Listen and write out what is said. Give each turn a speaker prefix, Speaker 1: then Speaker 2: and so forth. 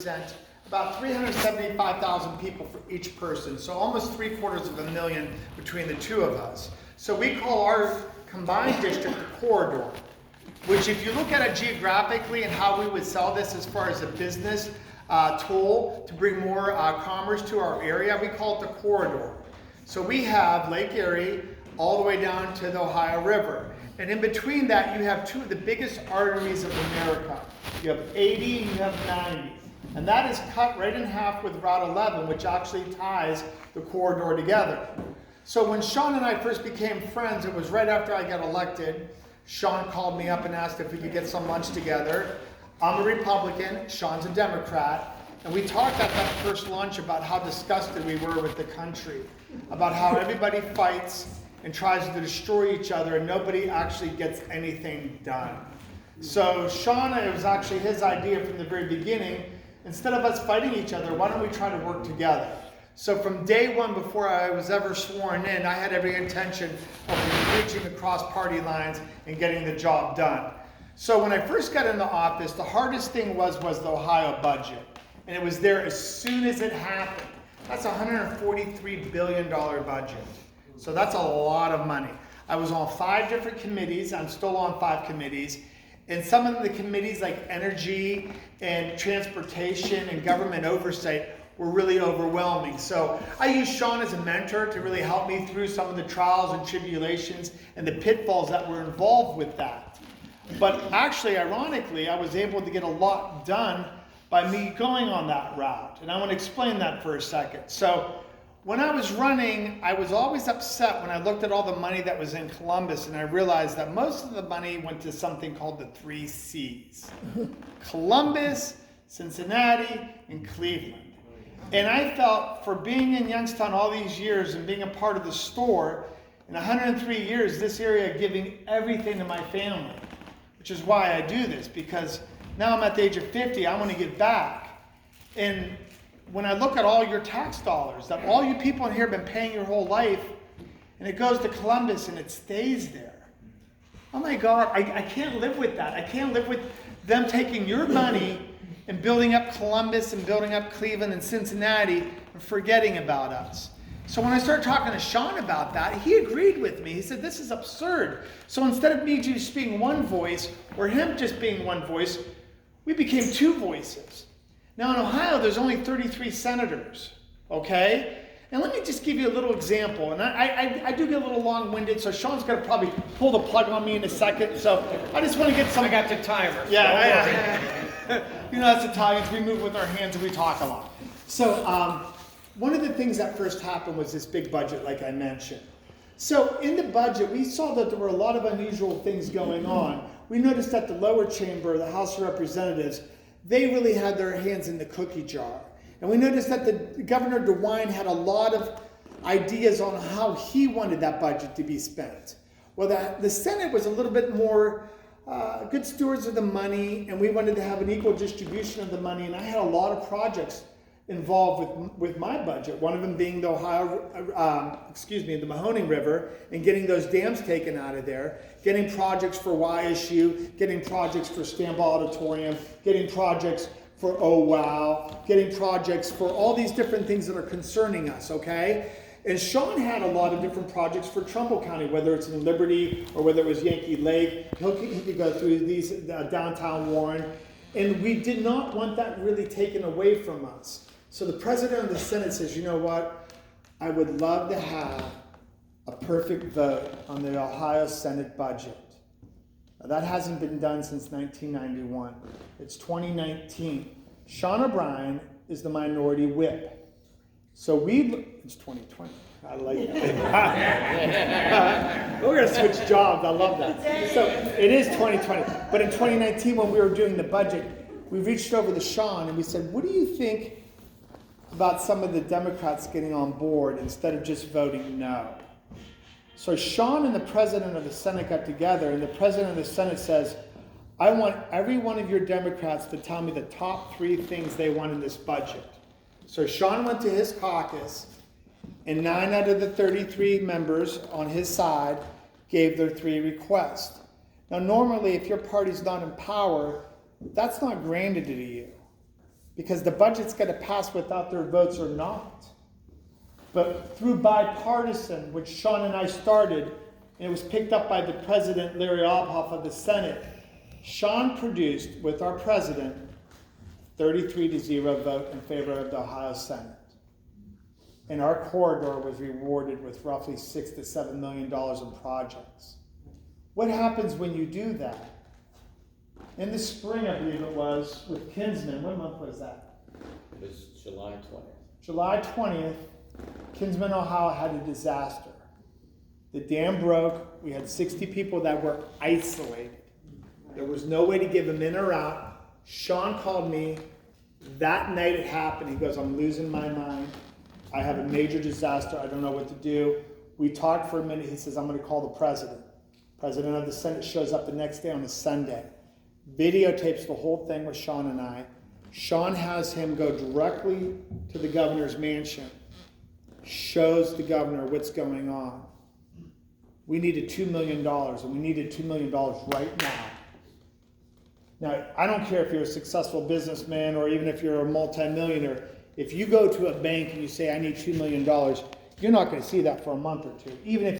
Speaker 1: represent about 375,000 people for each person, so almost 750,000 between the two of us. So we call our combined district the corridor, which if you look at it geographically and how we would sell this as far as a business tool to bring more commerce to our area, we call it the corridor. So we have Lake Erie all the way down to the Ohio River. And in between that, you have two of the biggest arteries of America. You have 80 and you have 90. And that is cut right in half with Route 11, which actually ties the corridor together. So when Sean and I first became friends, it was right after I got elected. Sean called me up and asked if we could get some lunch together. I'm a Republican, Sean's a Democrat. And we talked at that first lunch about how disgusted we were with the country, about how everybody fights and tries to destroy each other and nobody actually gets anything done. So Sean, it was actually his idea from the very beginning, instead of us fighting each other, why don't we try to work together? So from day one, before I was ever sworn in, I had every intention of reaching across party lines and getting the job done. So when I first got into office, the hardest thing was the Ohio budget. And it was there as soon as it happened. That's a $143 billion budget. So that's a lot of money. I was on 5 different committees. I'm still on 5 committees. And some of the committees like energy and transportation and government oversight were really overwhelming. So I used Sean as a mentor to really help me through some of the trials and tribulations and the pitfalls that were involved with that. But actually, ironically, I was able to get a lot done by me going on that route. And I want to explain that for a second. So when I was running, I was always upset when I looked at all the money that was in Columbus and I realized that most of the money went to something called the 3 C's. Columbus, Cincinnati, and Cleveland. And I felt for being in Youngstown all these years and being a part of the store, in 103 years, this area giving everything to my family, which is why I do this, because now I'm at the age of 50, I want to give back. And when I look at all your tax dollars, that all you people in here have been paying your whole life, and it goes to Columbus and it stays there. Oh my God, I can't live with that. I can't live with them taking your money and building up Columbus and building up Cleveland and Cincinnati and forgetting about us. So when I started talking to Sean about that, he agreed with me. He said, this is absurd. So instead of me just being one voice or him just being one voice, we became 2 voices. Now in Ohio, there's only 33 senators, okay? And let me just give you a little example. And I do get a little long-winded, so Sean's going to probably pull the plug on me in a second. So I just want to get some...
Speaker 2: I got the timer.
Speaker 1: Yeah, you know, that's Italians. We move with our hands and we talk a lot. So one of the things that first happened was this big budget, like I mentioned. So in the budget, we saw that there were a lot of unusual things going on. We noticed that the lower chamber, the House of Representatives, they really had their hands in the cookie jar. And we noticed that the Governor DeWine had a lot of ideas on how he wanted that budget to be spent. Well, the Senate was a little bit more good stewards of the money, and we wanted to have an equal distribution of the money, and I had a lot of projects involved with my budget, one of them being the the Mahoning River, and getting those dams taken out of there, getting projects for YSU, getting projects for Stambaugh Auditorium, getting projects for OhWow, getting projects for all these different things that are concerning us, okay? And Sean had a lot of different projects for Trumbull County, whether it's in Liberty or whether it was Yankee Lake. He could go through these downtown Warren. And we did not want that really taken away from us. So the president of the Senate says, you know what? I would love to have a perfect vote on the Ohio Senate budget. Now, that hasn't been done since 1991. It's 2019. Sean O'Brien is the minority whip. So it's 2020. I like it. We're going to switch jobs. I love that. So it is 2020. But in 2019, when we were doing the budget, we reached over to Sean and we said, what do you think about some of the Democrats getting on board instead of just voting no? So Sean and the president of the Senate got together, and the president of the Senate says, I want every one of your Democrats to tell me the top 3 things they want in this budget. So Sean went to his caucus, and 9 out of the 33 members on his side gave their 3 requests. Now normally, if your party's not in power, that's not granted to you. because the budget's going to pass without their votes or not. But through bipartisan, which Sean and I started, and it was picked up by the president, Larry Obhoff of the Senate, Sean produced, with our president, 33-0 vote in favor of the Ohio Senate. And our corridor was rewarded with roughly $6 to $7 million in projects. What happens when you do that? In the spring, I believe it was, with Kinsman, what month was that?
Speaker 2: It was July 20th.
Speaker 1: July 20th, Kinsman, Ohio had a disaster. The dam broke. We had 60 people that were isolated. There was no way to give them in or out. Sean called me. That night it happened. He goes, I'm losing my mind. I have a major disaster. I don't know what to do. We talked for a minute. He says, I'm going to call the president. President of the Senate shows up the next day on a Sunday. Videotapes the whole thing with Sean and I. Sean has him go directly to the governor's mansion. Shows the governor what's going on. We needed $2 million, and we needed $2 million right now. Now, I don't care if you're a successful businessman or even if you're a multimillionaire. If you go to a bank and you say, I need $2 million, you're not going to see that for a month or two. Even if